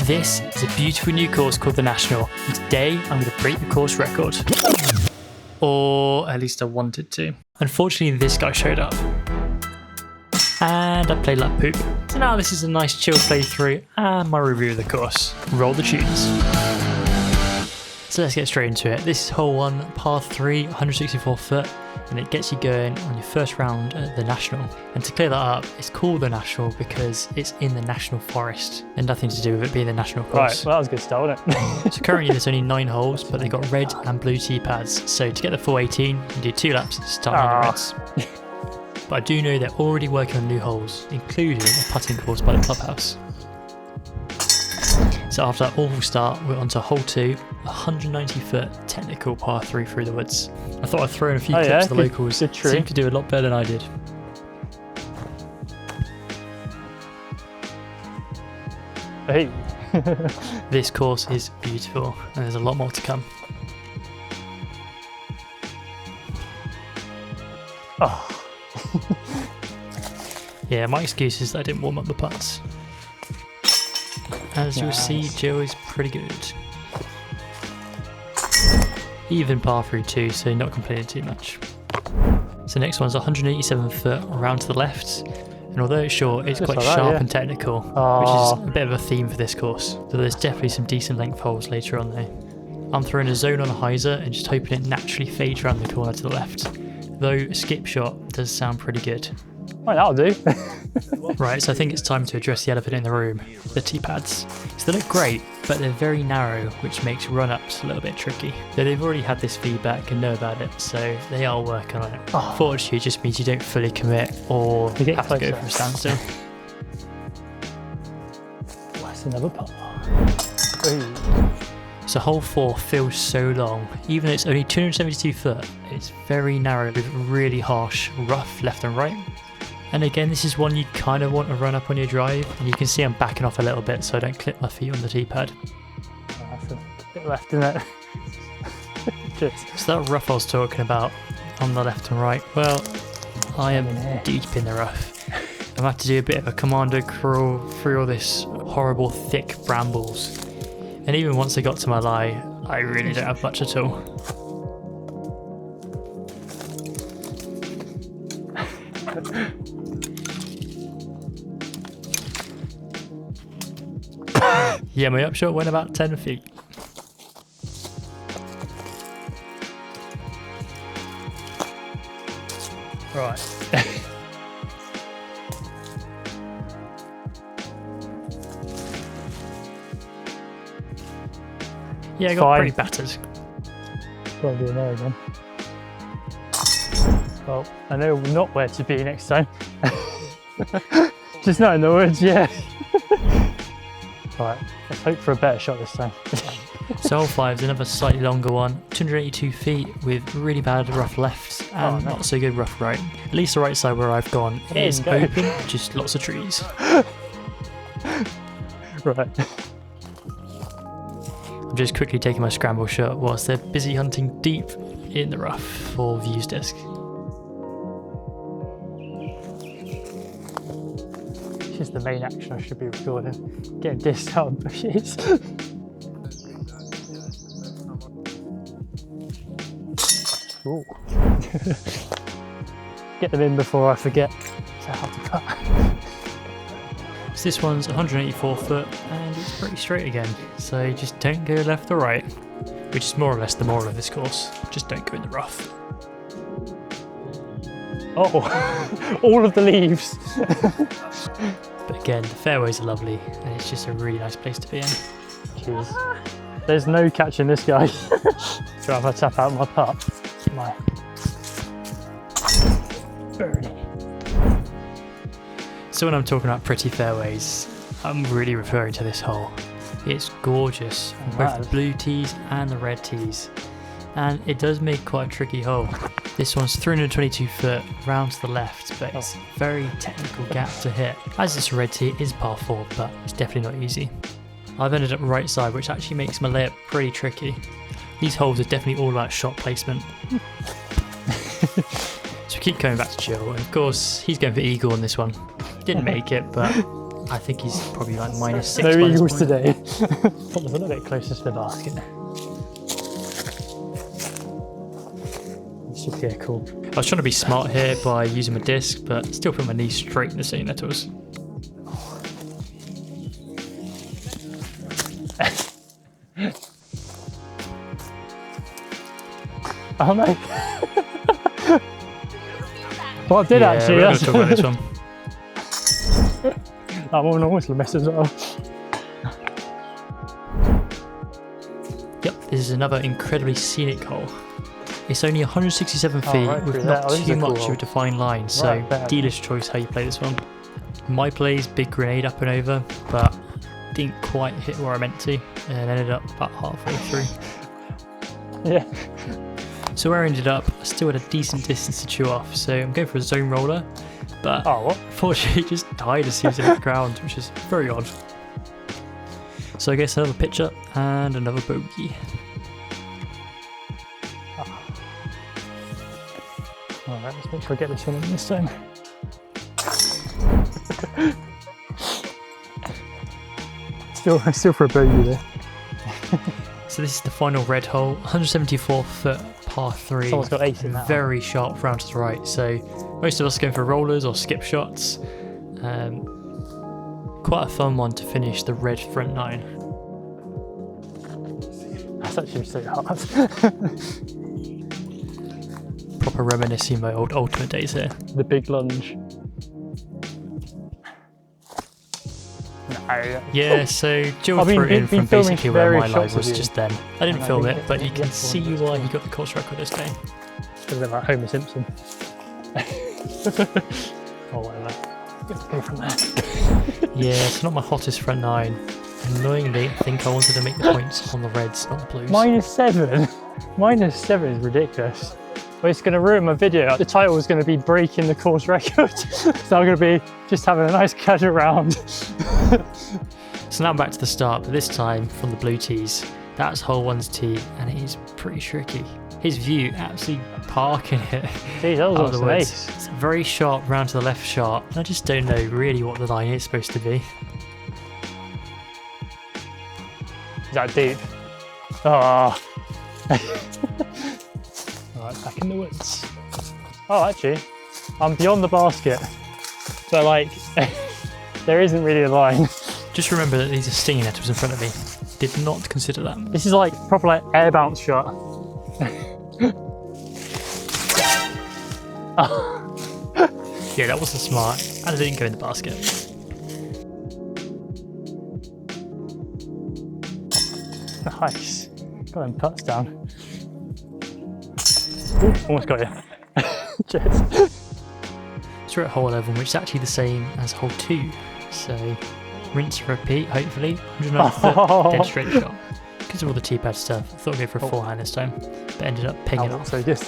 This is a beautiful new course called the National, and today I'm going to break the course record. Or at least I wanted to. Unfortunately, this guy showed up. And I played like poop. So now this is a nice chill playthrough and my review of the course. Roll the tunes. So let's get straight into it. This is hole 1, par 3, 164 foot, and it gets you going on your first round at the National. And to clear that up, it's called the National because it's in the National Forest and nothing to do with it being the National course. Right, well that was a good start, wasn't it? So currently there's only 9 holes, but they've got red and blue tee pads. So to get the full 18, you do 2 laps starting on the reds. But I do know they're already working on new holes, including a putting course by the clubhouse. So after that awful start, we're on to hole 2, 190 foot technical par 3 through the woods. I thought I'd throw in a few clips to the locals. Seem to do a lot better than I did. Hey. This course is beautiful and there's a lot more to come. Oh. Yeah, my excuse is that I didn't warm up the putts. As you'll see, Joe is pretty good. Even par 3 too, so not complaining too much. So next one's 187 foot around to the left, and although it's short, it's quite sharp and technical, which is a bit of a theme for this course. So there's definitely some decent length holes later on there. I'm throwing a zone on a hyzer and just hoping it naturally fades around the corner to the left, though a skip shot does sound pretty good. Right, that'll do. Right, so I think it's time to address the elephant in the room, the tee pads. So they look great, but they're very narrow, which makes run-ups a little bit tricky. Though they've already had this feedback and know about it, so they are working on it. Fortunately, it just means you don't fully commit or have to go for a standstill. That's another putt. So hole 4 feels so long. Even though it's only 272 foot, it's very narrow with really harsh rough left and right. And again, this is one you kind of want to run up on your drive, and you can see I'm backing off a little bit so I don't clip my feet on the tee pad. That's a bit left, isn't it? So that rough I was talking about on the left and right, well, I am deep in the rough. I'm going to have to do a bit of a commando crawl through all this horrible thick brambles. And even once I got to my lie, I really don't have much at all. Yeah, my upshot went about 10 feet. Right. Yeah, I got pretty battered. Gotta be in there again. Well, I know not where to be next time. Just not in the woods, yeah. Right, let's hope for a better shot this time. So hole 5 is another slightly longer one, 282 feet with really bad rough left and not so good rough right. At least the right side where I've gone is open, just lots of trees. Right. I'm just quickly taking my scramble shot whilst they're busy hunting deep in the rough for View's disc. This is the main action I should be recording. Getting disc out of bushes. Ooh. Get them in before I forget how to cut. So this one's 184 foot and it's pretty straight again, so just don't go left or right, which is more or less the moral of this course. Just don't go in the rough. Oh, all of the leaves. But again, the fairways are lovely and it's just a really nice place to be in. Jeez. There's no catching this guy. So if I tap out my putt, my birdie. So when I'm talking about pretty fairways, I'm really referring to this hole. It's gorgeous, both the blue tees and the red tees. And it does make quite a tricky hole. This one's 322 foot round to the left, but it's a very technical gap to hit. As it's a red tee, it is par 4, but it's definitely not easy. I've ended up right side, which actually makes my layup pretty tricky. These holes are definitely all about shot placement. So we keep coming back to Joe, and of course he's going for eagle on this one. Didn't make it, but I think he's probably like -6. No by this eagles point. today. Put this a little bit closer to the basket. This should be cool. I was trying to be smart here by using my disc, but still put my knees straight in the same nettles. Oh no! Well, I did Yeah, actually. we're gonna That's... talk about this one. I'm on a whistle mess as well. Yep, this is another incredibly scenic hole. It's only 167 feet right, with through not that. Oh, this is too a cool much of hole. a defined line, so Right, there. dealer's choice how you play this one. My play's big grenade up and over, but didn't quite hit where I meant to, and ended up about halfway through. Yeah. So where I ended up, I still had a decent distance to chew off, so I'm going for a zone roller, but Oh, what? unfortunately it just died as soon as it hit the ground, which is very odd. So I guess another pitch up and another bogey. Alright, let's make sure I get this one in this time. Still for a bogey there. So this is the final red hole, 174 foot par 3. Someone's got ace in that. Very sharp round to the right, so most of us are going for rollers or skip shots. Quite a fun one to finish the red front 9. That's actually so hard. Proper reminiscing my old ultimate days here. The big lunge. No. Yeah, so Jill I've been- threw it in been from filming basically where various my shots live was of you. just then. I didn't And I film think it, but you can yes, see one of why those. he got the course record this day. Because they're like Homer Simpson. Oh, whatever. Let's go from there. Yeah, it's not my hottest front 9. Annoyingly, I think I wanted to make the points on the reds, not the blues. -7. -7 is ridiculous. Well, it's going to ruin my video. The title is going to be breaking the course record. So I'm going to be just having a nice casual round. So now I'm back to the start, but this time from the blue tees. That's hole 1's tee, and it is pretty tricky. His view, absolutely parking it Geez, that was out of the awesome woods. ace. It's a very sharp round to the left shot, and I just don't know really what the line is supposed to be. Is that deep? Oh. Alright, back in the woods. Oh, actually, I'm beyond the basket. But like, there isn't really a line. Just remember that these are stinging nettles in front of me. Did not consider that. This is like proper like air bounce shot. Yeah, that wasn't smart, and it didn't go in the basket. Nice. Got them putts down. Ooh, almost got you. Cheers. So we're at hole 11, which is actually the same as hole 2. So rinse and repeat, hopefully. 109 foot, dead straight shot. Because of all the tee pad stuff, I thought I'd go for a forehand this time, but ended up pinging Oh, off. so good.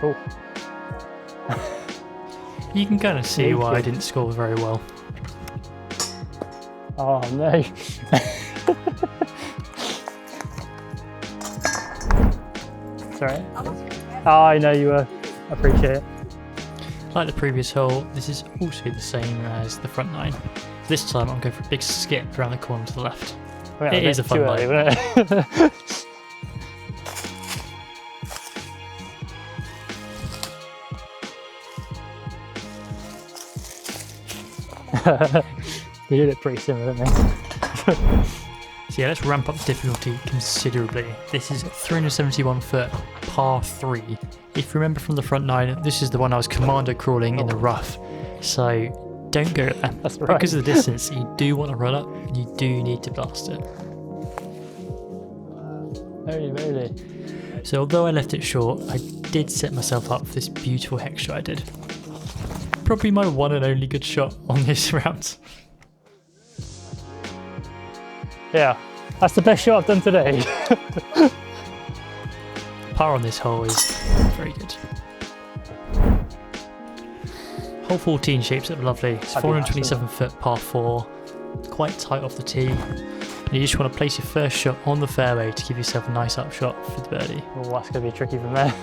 Oh. You can kind of see Thank why you. I didn't score very well. Oh no. Sorry. Oh, I know you were. I appreciate it. Like the previous hole, this is also the same as the front 9. This time I'm going for a big skip around the corner to the left. Well, It is a fun too line. early, wasn't it? They did it pretty similar, didn't they? So yeah, let's ramp up the difficulty considerably. This is 371 foot, par 3. If you remember from the front 9, this is the one I was commando crawling in the rough. So don't go there. That's right. Because of the distance, you do want to run up, and you do need to blast it. Very, very. So although I left it short, I did set myself up for this beautiful hex shot I did. Probably my one and only good shot on this round. Yeah, that's the best shot I've done today. Par on this hole is very good. Hole 14 shapes up lovely. It's That'd be 427 foot par 4, quite tight off the tee. And you just want to place your first shot on the fairway to give yourself a nice upshot for the birdie. Oh, that's going to be tricky from there.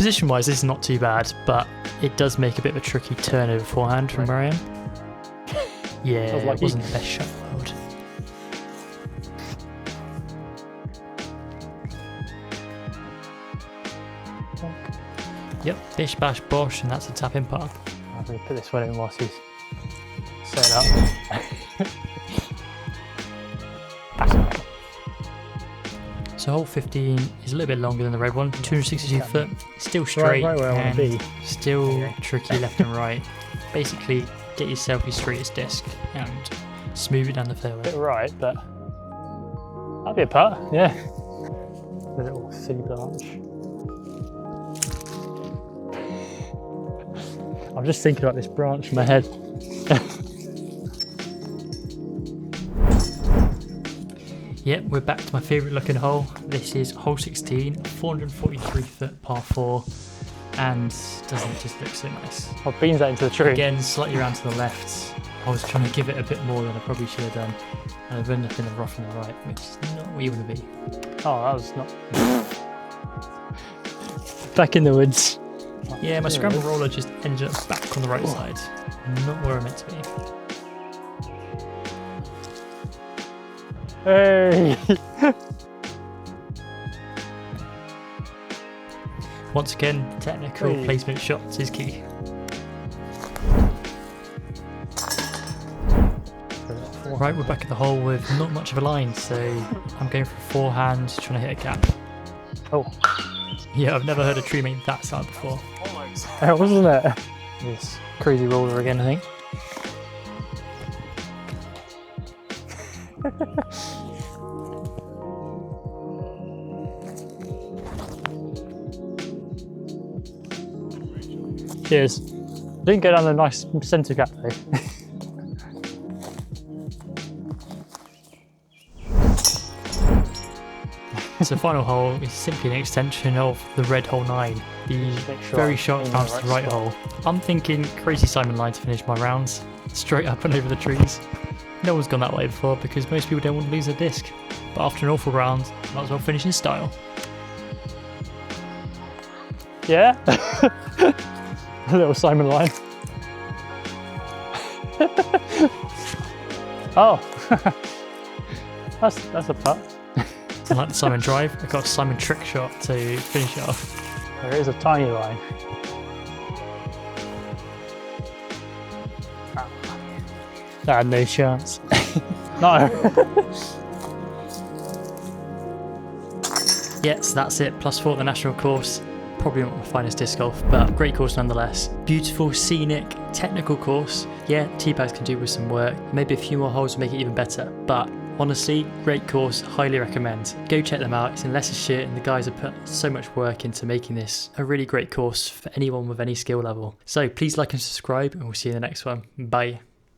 Position wise, this is not too bad, but it does make a bit of a tricky turn over forehand from where I am. Yeah, it wasn't the best shot in the world. Yep, bish bash bosh, and that's a tap in par. I'm going to put this one in whilst he's set up. So hole 15 is a little bit longer than the red one, 262 foot, still straight, right where I want to be. Still tricky left and right. Basically, get yourself your straightest disc and smooth it down the fairway. A bit right, but that'd be a putt, yeah. The little silly branch. I'm just thinking about this branch in my head. Yep, we're back to my favourite looking hole. This is hole 16, 443 foot par 4, and doesn't it just look so nice? I'll beans that into the tree. Again, slightly around to the left. I was trying to give it a bit more than I probably should have done, and I've ended up in the rough on the right, which is not where you want to be. Oh, that was not... Back in the woods. Yeah, my scramble roller just ended up back on the right side, not where I meant to be. Hey! Once again, technical placement shots is key. Right, we're back at the hole with not much of a line, so I'm going for a forehand, trying to hit a gap. Oh. Yeah, I've never heard a tree make that sound before. Wasn't it? This crazy roller again, I think. Cheers. Didn't get on a nice centre gap though. So final hole is simply an extension of the red hole 9, the very sharp bounce to the right hole. I'm thinking crazy Simon line to finish my rounds, straight up and over the trees. No one's gone that way before because most people don't want to lose their disc, but after an awful round, might as well finish in style. Yeah? A little Simon line. Oh, that's a putt. I like the Simon drive. I got a Simon trick shot to finish it off. There is a tiny line. That had no chance. No. Yes, that's it. +4 at the national course. Probably not my finest disc golf, but great course nonetheless. Beautiful, scenic, technical course. Yeah, tee bags can do with some work. Maybe a few more holes will make it even better, but honestly, great course, highly recommend. Go check them out, it's in Leicestershire and the guys have put so much work into making this a really great course for anyone with any skill level. So please like and subscribe and we'll see you in the next one. Bye.